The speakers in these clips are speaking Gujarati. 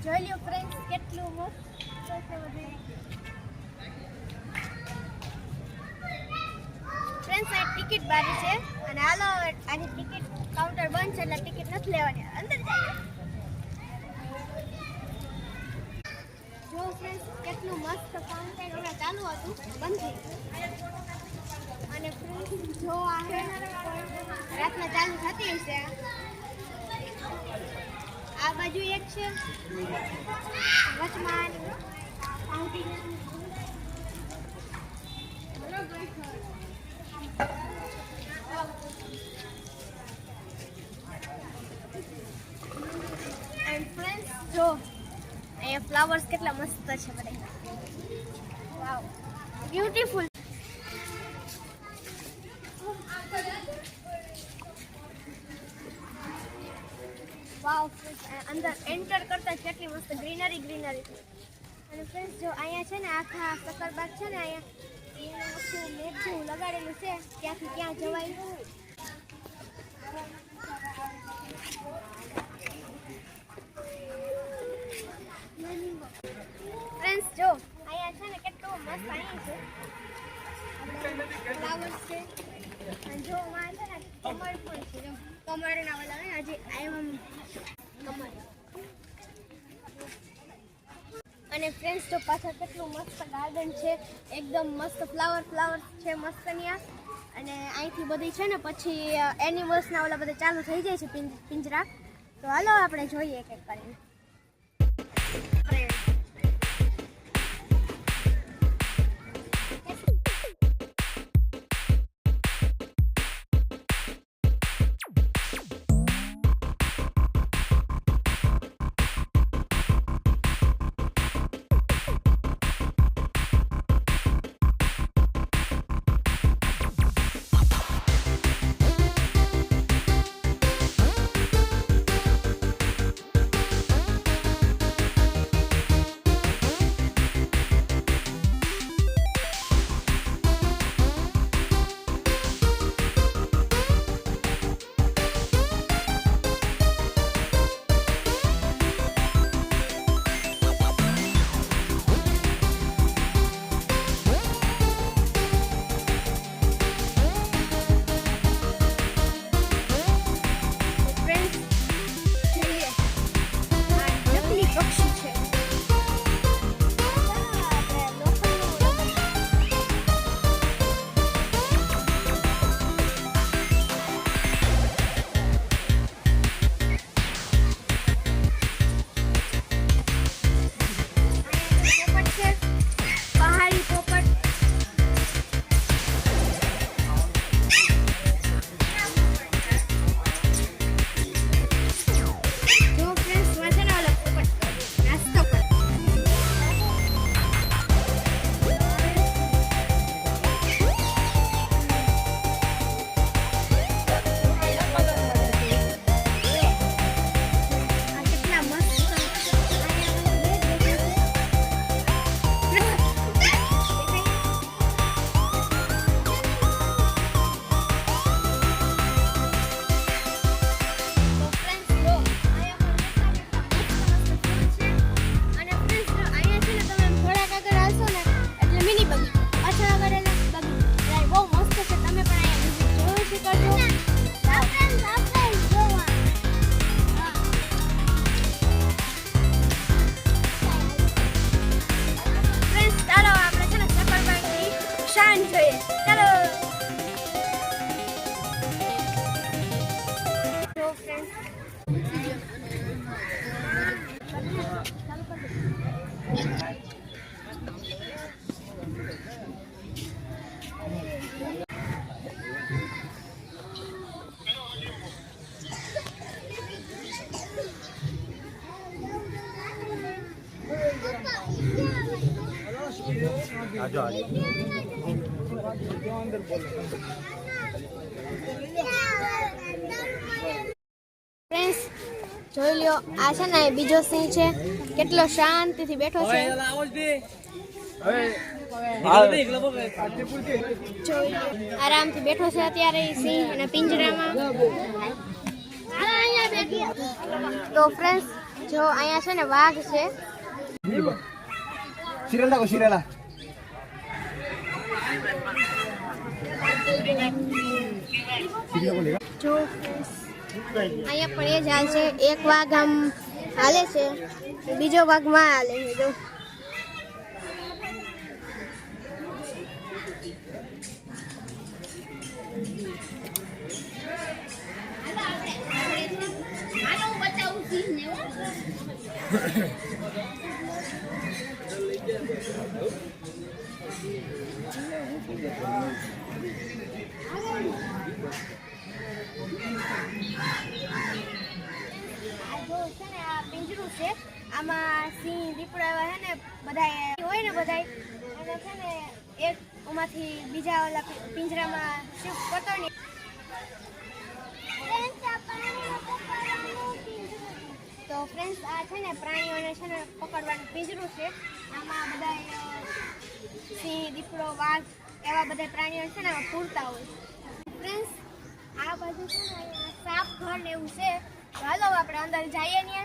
જોઈ લ્યો ફ્રેન્ડ્સ કેટલું મસ્ત છે બધું. ફ્રેન્ડ્સ આ ટિકિટ બારી છે અને હાલો આની ટિકિટ કાઉન્ટર બંધ છે એટલે ટિકિટ નથી લેવાની, અંદર જઈએ. જો ફ્રેન્ડ્સ કેટલું મસ્ત કાઉન્ટર હમણાં ચાલુ હતું, બંધ થઈ ગયું. અને ફ્રેન્ડ્સ જો આ રાતના ચાલુ થતી હશે. આ બાજુ એક છે વચમાં એન્ડ ફ્રેન્ડ્સ જો અહીંયા ફ્લાવર્સ કેટલા મસ્ત છે બધા. વાવ, બ્યુટીફુલ. વાવ, અંદર એન્ટર કરતા કેટલી મસ્ત ગ્રીનરી ગ્રીનરી. અને ફ્રેન્ડ્સ જો અહીંયા છે ને આખા સકરબાગ છે ને અહીંયા વસ્તુ મેપ જેવું લગાડેલું છે, ક્યાંથી ક્યાં જવાય. ફ્રેન્ડ્સ જો અહીંયા છે ને કેટલું મસ્ત અહીંયા છે ફ્લાવર્સ છે. અને જો માં છે ને કમળ પણ છે, જો કમળના વાળા ને આજે આયમ કમળ. અને ફ્રેન્ડ્સ જો પાછળ કેટલું મસ્ત ગાર્ડન છે, એકદમ મસ્ત ફ્લાવર છે મસ્ત ત્યાં. અને અહીંથી બધી છે ને પછી એનિમલ્સના ઓલા બધા ચાલુ થઈ જાય છે પિંજરા. તો હાલો આપણે જોઈએ એક એક કરીને. आजो आजो ફ્રેન્ડ્સ જોઈ લ્યો આ છે ને બીજો સિંહ છે કેટલો શાંતિથી બેઠો છે જોઈ લ્યો આરામથી બેઠો છે અત્યારે ઈ સિંહ એના પિંજરામાં તો ફ્રેન્ડ્સ જો અહીંયા છે ને વાઘ છે સિરેલા કો સિરેલા જો અહીંયા પણ એ જ હાલ છે એક વાઘ આમ હાલે છે બીજો વાઘ માં હાલે છે જો પિંજરું છે આમાં સિંહ દીપડો એવા છે ને બધા હોય ને બધા અને છે ને એક એમાંથી બીજા ઓલા પિંજરામાં શિફ્ટ કરતો ને તો ફ્રેન્ડ્સ આ છે ને પ્રાણીઓને છે ને પકડવાનું પિંજરું છે આમાં બધા સિંહ દીપડો વાઘ એવા બધા પ્રાણીઓ છે ને પૂરતા હોય ફ્રેન્ડ્સ આ બાજુ છે ને અહીંયા સાપ ઘર ને એવું છે ચાલો આપણે અંદર જઈએ ને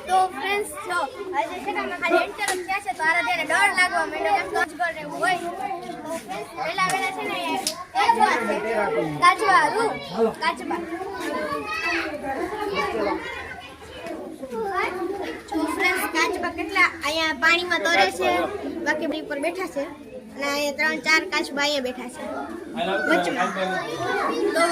તો ફ્રેન્ડ્સ જો આજે છે ને અમે ખાલી એન્ટર જ થયા છે તો આરાધ્યાને ડર લાગવા માંડ્યો એમ તો અજગર એવું હોય તો ફ્રેન્ડ્સ પહેલા છે ને કાચબા છે કાચબા જો ફ્રેન્ડ્સ કાચબા કેટલા અહીંયા પાણીમાં તરે છે બાકી બધી ઉપર બેઠા છે અને અહીંયા 3-4 કાચબા અહીંયા બેઠા છે વચમાં તો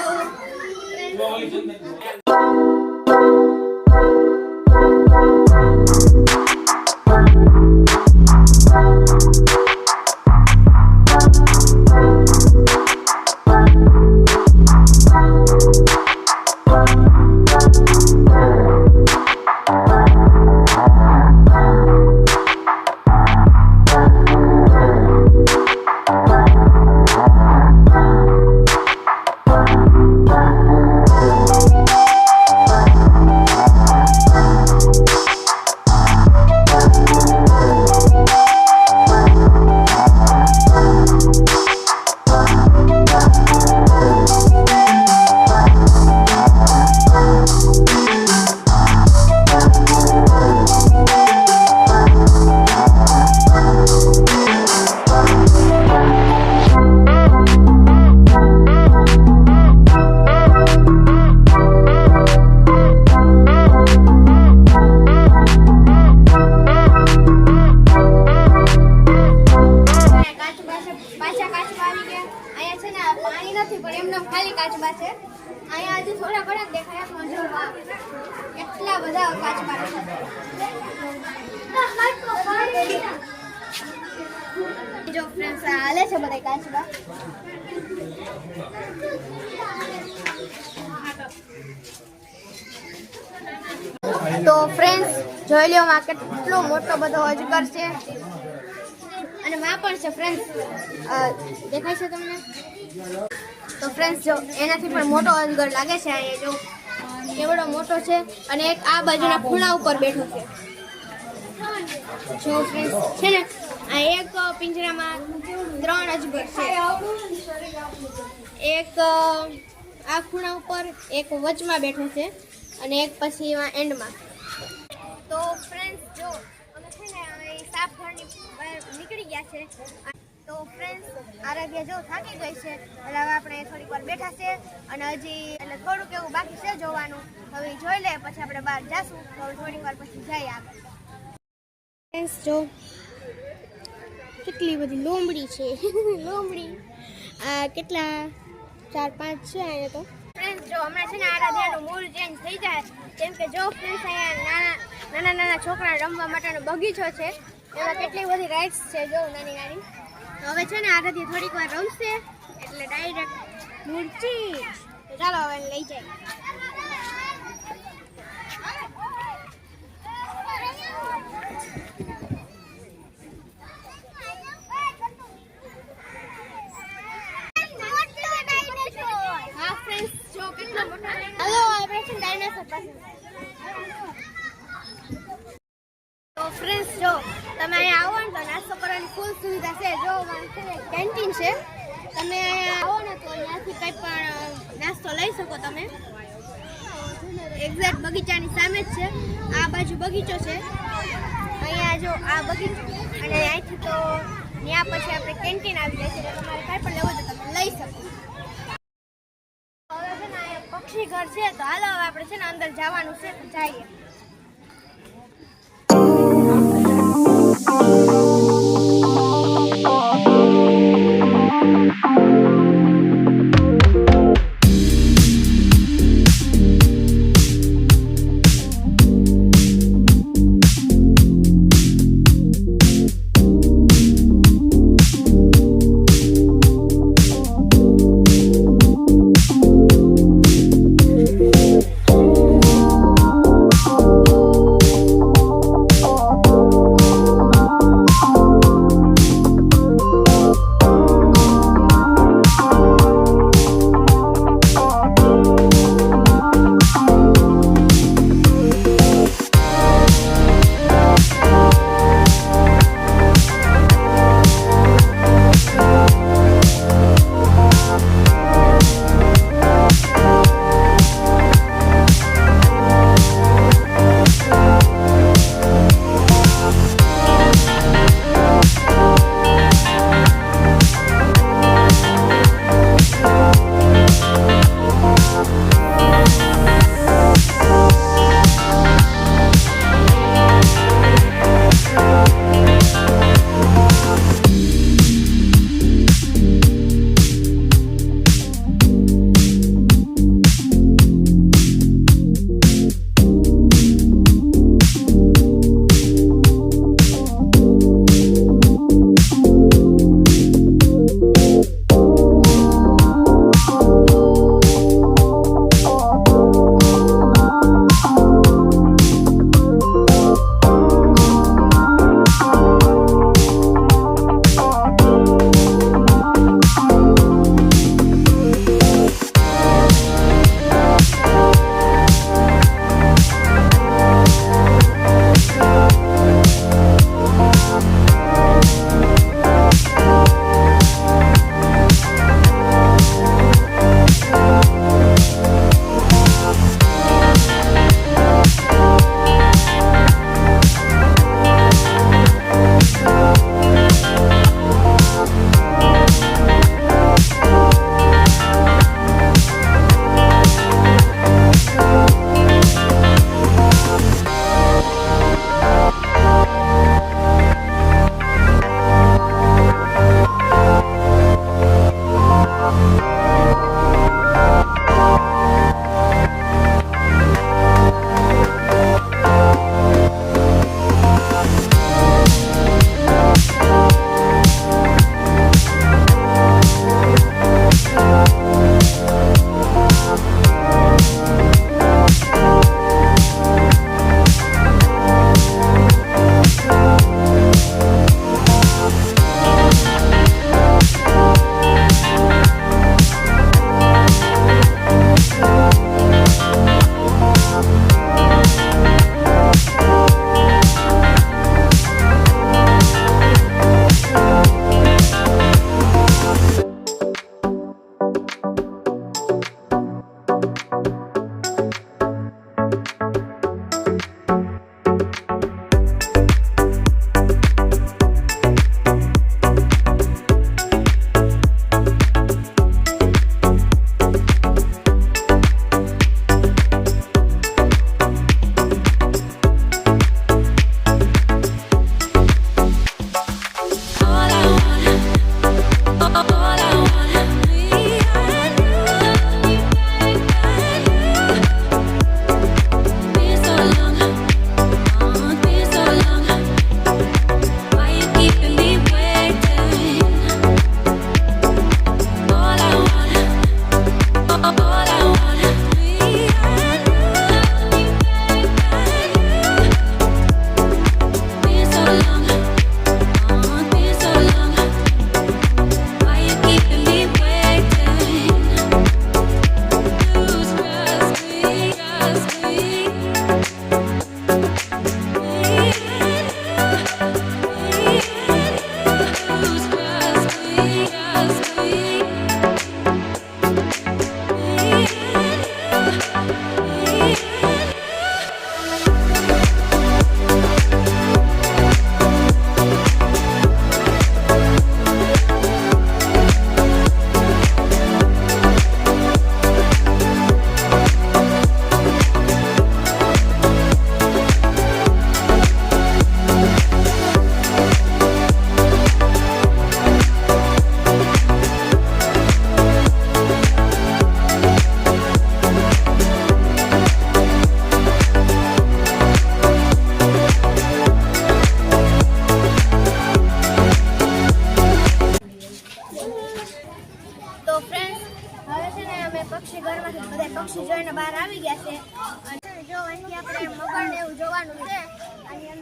ખાલી કાચબા છે અહીંયા હજી થોડા ઘણા દેખાય પણ જો કેટલા બધા કાચબા જો ફ્રેન્ડ્સ હાલે છે બધા કાચબા તો ફ્રેન્ડ્સ જોઈ લ્યો માં કેટલો મોટો બધો અજગર છે અને માં પણ છે ફ્રેન્ડ્સ દેખાય છે તમને તો ફ્રેન્ડ્સ જો એનાથી પણ મોટો અજગર લાગે છે અહીંયા જો કેવડો મોટો છે અને એક આ બાજુના ખૂણા ઉપર બેઠો છે જો ફ્રેન્ડ્સ છે ને આ એક પિંજરામાં 3 અજગર છે એક આ ખૂણા ઉપર એક વચમાં બેઠો છે અને એક પછી એન્ડમાં તો ફ્રેન્ડ્સ જો અમે છે ને હવે સાપ ઘરની બહાર નીકળી ગયા છે તો ફ્રેન્ડ્સ આરાધ્યા જો થાકી ગઈ છે એટલે હવે આપણે થોડીક વાર બેઠા છે અને હજી એટલે થોડુંક એવું બાકી છે જોવાનું હવે જોઈ લે પછી આપણે બહાર જઈશું તો થોડીક વાર પછી જઈએ આગળ ફ્રેન્ડ્સ જો કેટલી બધી લોમડી છે લોમડી આ કેટલા 4-5 છે અહીંયા તો ફ્રેન્ડ્સ જો હમણાં છે ને આરાધ્યાનું મૂડ ચેન્જ થઈ જાય કેમ કે જો ફ્રેન્ડ્સ અહીંયા નાના નાના છોકરા રમવા માટેનો બગીચો છે. એમાં કેટલી બધી રાઇડ્સ છે જો નાની નાની. હવે છે ને આનાથી થોડીક વાર રમશે એટલે ડાયરેક્ટ મૂર્તિ. ચાલો હવે લઈ જાય. હા ફ્રેન્ડ્સ જો કેટલો મોટો. હાલો આપણે છે ડાયનાસોર પાસે. તો ફ્રેન્ડ્સ જો તમે અહીંયા આવો ને તો નાસ્તો કરવાની ફૂલ સુવિધા છે. જો કેન્ટીન છે, તમે અહીંયા આવો ને તો અહીંયાથી કંઈ પણ નાસ્તો લઈ શકો તમે. એક્ઝેક્ટ બગીચાની સામે જ છે. આ બાજુ બગીચો છે, અહીંયા જો આ બગીચો, અને અહીંથી તો ત્યાં પછી આપણે કેન્ટીન આવી જાય છે. તમારે કાંઈ પણ લેવું તો તમે લઈ શકો. હવે છે ને અહીંયા પક્ષી ઘર છે, તો હાલો હવે આપણે છે ને અંદર જવાનું છે તો જઈએ.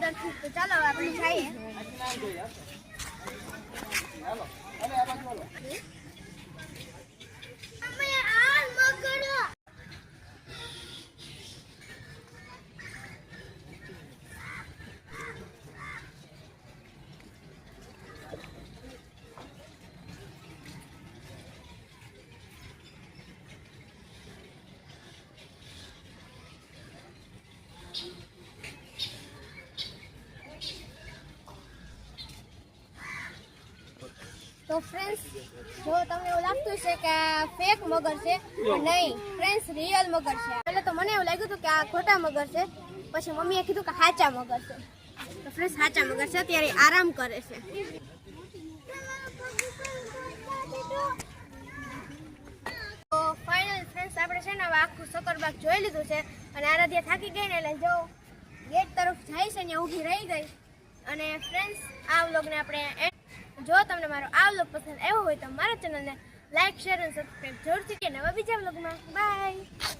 અંદરથી. તો ચાલો હવે આપણે જઈએ. તો ફ્રેન્ડ્સ, જો તમને એવું લાગતું છે કે આ ફેક મગર છે, નહીં ફ્રેન્ડ્સ, રિયલ મગર છે. એટલે તો મને એવું લાગ્યું હતું કે આ ખોટા મગર છે, પછી મમ્મીએ કીધું કે સાચા મગર છે. તો ફ્રેન્ડ્સ, સાચા મગર છે, અત્યારે આરામ કરે છે. તો ફાઇનલ ફ્રેન્ડ્સ, આપણે છે ને હવે આખું સકરબાગ જોઈ લીધું છે. અને આરાધ્યા થાકી ગઈ ને એટલે જો ગેટ તરફ જાય છે ત્યાં ઊભી રહી ગઈ. અને ફ્રેન્ડ્સ, આ વ્લોગને આપણે જો તમને મારો આ વ્લોગ પસંદ આવ્યો હોય તો મારા ચેનલને લાઈક, શેર અને સબસ્ક્રાઈબ જરૂરથી કે નવા બીજા વ્લોગમાં. બાય.